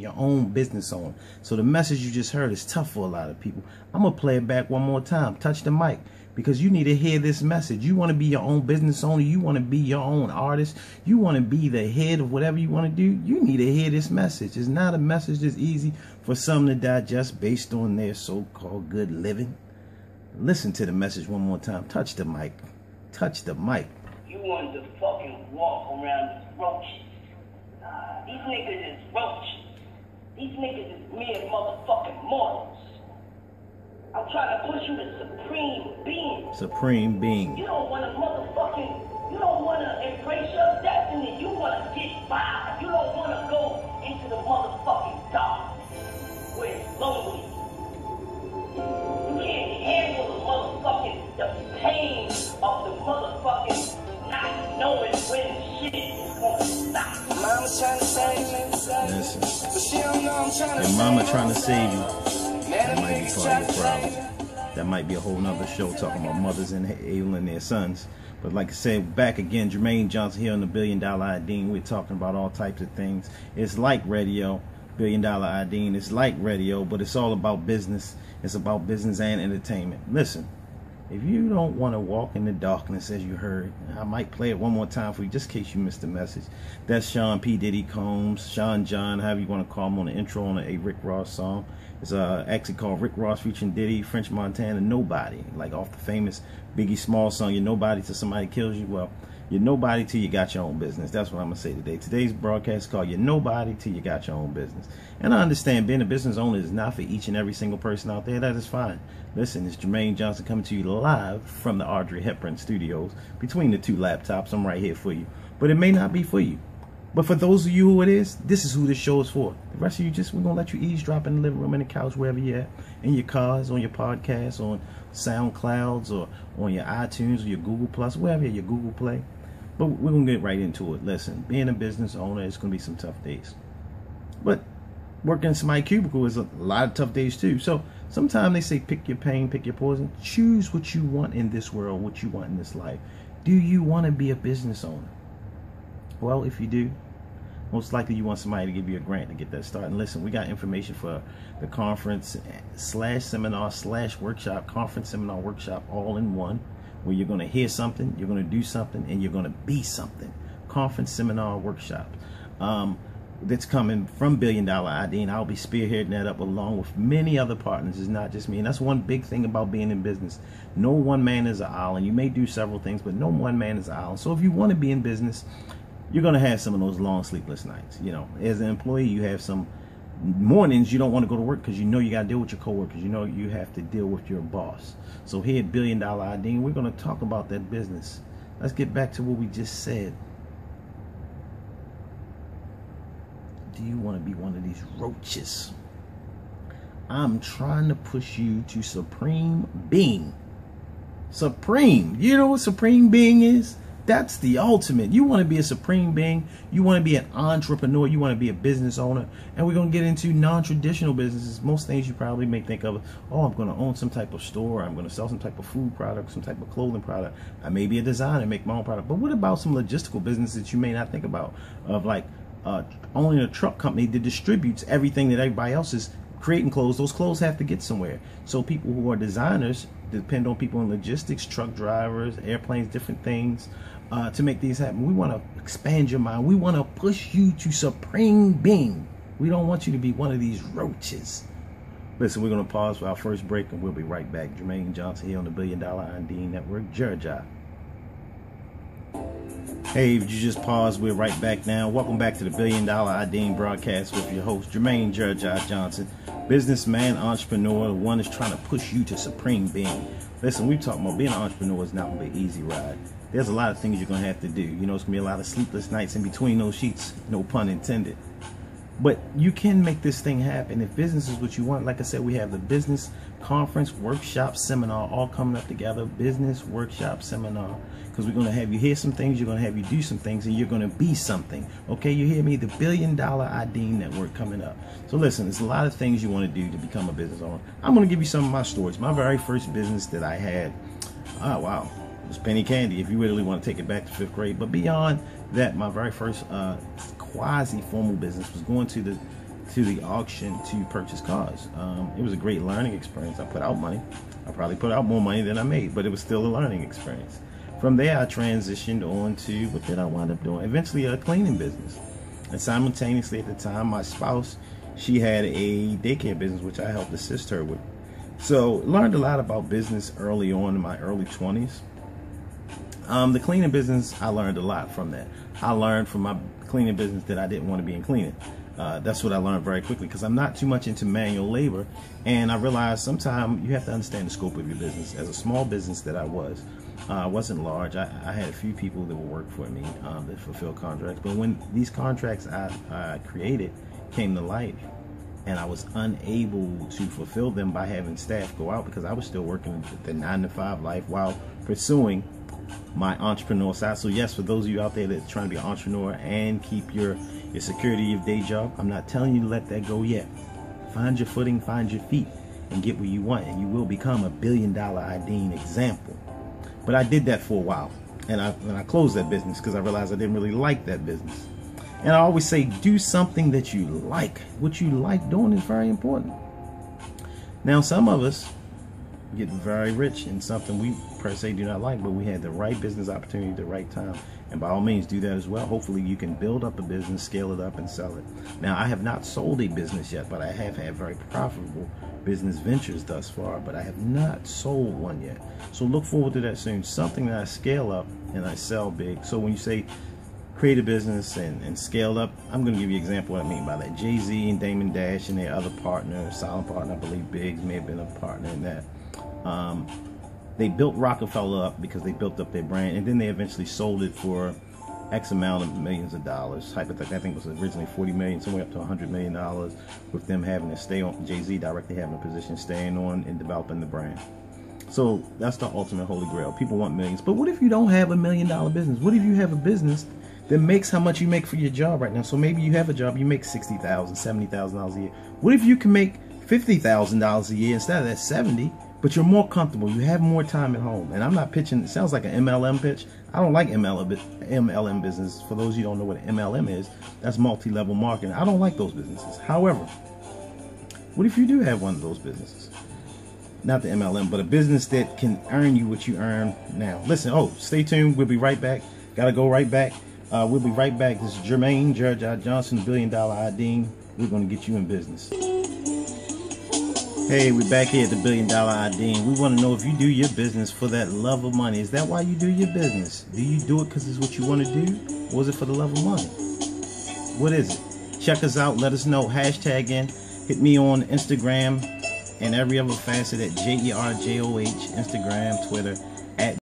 your own business on. So the message you just heard is tough for a lot of people. I'm gonna play it back one more time. Touch the mic, because you need to hear this message. You want to be your own business owner, you want to be your own artist, you want to be the head of whatever you want to do, you need to hear this message. It's not a message that's easy for some to digest based on their so-called good living. Listen to the message one more time. Touch the mic. Touch the mic. You want to fucking walk around this roach. These niggas is roach. These niggas is mere motherfucking mortals. I'm trying to push you to supreme being. Supreme being. You don't want to you don't want to embrace your destiny. You want to get by. You don't want to go into the motherfucking dark where it's lonely. You can't handle the pain of the motherfucking not knowing when shit is going to stop. Mama's trying to save me. Listen. But she don't know I'm trying to Your mama trying to save you. That might be part of your problem. That might be a whole nother show talking about mothers enabling their sons. But like I said, back again, Jermaine Johnson here on the $1 Billion Idean. We're talking about all types of things. It's like radio, $1 Billion Idean. It's like radio, but it's all about business. It's about business and entertainment. Listen, if you don't want to walk in the darkness, as you heard, I might play it one more time for you, just in case you missed the message. That's Sean P. Diddy Combs, Sean John, however you want to call him, on the intro on a Rick Ross song. It's actually called Rick Ross featuring Diddy, French Montana, Nobody. Like off the famous Biggie Smalls song, You're Nobody Till Somebody Kills You. Well, you're nobody till you got your own business. That's what I'm going to say today. Today's broadcast is called You're Nobody Till You Got Your Own Business. And I understand being a business owner is not for each and every single person out there. That is fine. Listen, it's Jermaine Johnson coming to you live from the Audrey Hepburn Studios. Between the two laptops, I'm right here for you. But it may not be for you. But for those of you who it is, this is who this show is for. The rest of you, we're going to let you eavesdrop in the living room, in the couch, wherever you're at. In your cars, on your podcasts, on SoundClouds, or on your iTunes, or your Google Plus, wherever, your Google Play. But we're going to get right into it. Listen, being a business owner, it's going to be some tough days. But working in somebody's cubicle is a lot of tough days too. So sometimes they say pick your pain, pick your poison. Choose what you want in this world, what you want in this life. Do you want to be a business owner? Well, if you do, most likely you want somebody to give you a grant to get that started. And listen, we got information for the conference /seminar /workshop, conference, seminar, workshop, all in one, where you're going to hear something, you're going to do something, and you're going to be something. Conference, seminar, workshop. That's coming from $1 Billion Idean. I'll be spearheading that up along with many other partners. It's not just me. And that's one big thing about being in business. No one man is an island. You may do several things, but no one man is an island. So if you want to be in business, you're going to have some of those long sleepless nights. You know, as an employee, you have some mornings you don't want to go to work because you know you got to deal with your coworkers. You know you have to deal with your boss. So here at $1 Billion Idean, we're going to talk about that business. Let's get back to what we just said. Do you want to be one of these roaches? I'm trying to push you to supreme being. Supreme. You know what supreme being is? That's the ultimate. You want to be a supreme being. You want to be an entrepreneur. You want to be a business owner. And we're going to get into non-traditional businesses. Most things you probably may think of, oh, I'm going to own some type of store. I'm going to sell some type of food product, some type of clothing product. I may be a designer, make my own product. But what about some logistical businesses that you may not think about? Of like owning a truck company that distributes everything that everybody else is creating clothes. Those clothes have to get somewhere. So people who are designers depend on people in logistics, truck drivers, airplanes, different things to make these happen. We want to expand your mind. We want to push you to supreme being. We don't want you to be one of these roaches. Listen, we're going to pause for our first break and we'll be right back. Jermaine Johnson here on the $1 Billion Idean Network, Georgia. Hey, if you just paused, we're right back now. Welcome back to the $1 Billion Idean broadcast with your host, Jermaine Georgia Johnson. Businessman, entrepreneur, the one that's trying to push you to supreme being. Listen, we're talking about being an entrepreneur is not going to be an easy ride. There's a lot of things you're going to have to do. You know, it's going to be a lot of sleepless nights in between those sheets, no pun intended. But you can make this thing happen. If business is what you want, like I said, we have the business conference, workshop, seminar, all coming up together. Business, workshop, seminar. Because we're going to have you hear some things, you're going to have you do some things, and you're going to be something. Okay, you hear me? The $1 Billion Idean Network coming up. So listen, there's a lot of things you want to do to become a business owner. I'm going to give you some of my stories. My very first business that I had, oh wow, it was Penny Candy, if you really want to take it back to 5th grade. But beyond that, my very first quasi-formal business was going to to the auction to purchase cars. It was a great learning experience. I put out money. I probably put out more money than I made, but it was still a learning experience. From there, I transitioned on to, what did I wind up doing? Eventually a cleaning business. And simultaneously at the time, my spouse, she had a daycare business, which I helped assist her with. So learned a lot about business early on in my early 20s. The cleaning business, I learned a lot from that. I learned from my cleaning business that I didn't want to be in cleaning. That's what I learned very quickly, because I'm not too much into manual labor, and I realized sometimes you have to understand the scope of your business. As a small business that I wasn't large. I had a few people that would work for me that fulfill contracts, but when these contracts I created came to life, and I was unable to fulfill them by having staff go out, because I was still working the 9-to-5 life while pursuing my entrepreneur side. So yes, for those of you out there that are trying to be an entrepreneur and keep your security of day job, I'm not telling you to let that go yet. Find your footing, find your feet, and get where you want, and you will become a $1 billion Idean example. But I did that for a while, and I closed that business because I realized I didn't really like that business. And I always say, do something that you like. What you like doing is very important. Now, some of us get very rich in something we per se do not like, but we had the right business opportunity at the right time. And by all means, do that as well. Hopefully you can build up a business, scale it up, and sell it. Now, I have not sold a business yet, but I have had very profitable business ventures thus far, but I have not sold one yet. So look forward to that soon. Something that I scale up and I sell big. So when you say create a business and scale up, I'm going to give you an example of what I mean by that. Jay-Z and Damon Dash and their other partner, silent partner, I believe Biggs may have been a partner in that. They built Rockefeller up because they built up their brand, and then they eventually sold it for X amount of millions of dollars. Hypothetically, I think it was originally 40 million, somewhere up to $100 million, with them having to stay on, Jay-Z directly having a position, staying on and developing the brand. So that's the ultimate holy grail. People want millions, but what if you don't have $1 million business? What if you have a business that makes how much you make for your job right now? So maybe you have a job, you make $60,000, $70,000 a year. What if you can make $50,000 a year instead of that 70? But you're more comfortable, you have more time at home. And I'm not pitching, it sounds like an MLM pitch. I don't like MLM business. For those of you who don't know what MLM is, that's multi-level marketing. I don't like those businesses. However, what if you do have one of those businesses? Not the MLM, but a business that can earn you what you earn now. Listen, stay tuned. We'll be right back. Gotta go right back. We'll be right back. This is Jermaine George I. Johnson, the $1 Billion Idean. We're gonna get you in business. Hey, we're back here at the $1 Billion Idean. We want to know if you do your business for that love of money. Is that why you do your business? Do you do it because it's what you want to do? Or is it for the love of money? What is it? Check us out. Let us know. Hashtag in. Hit me on Instagram and every other facet at JERJOH, Instagram, Twitter,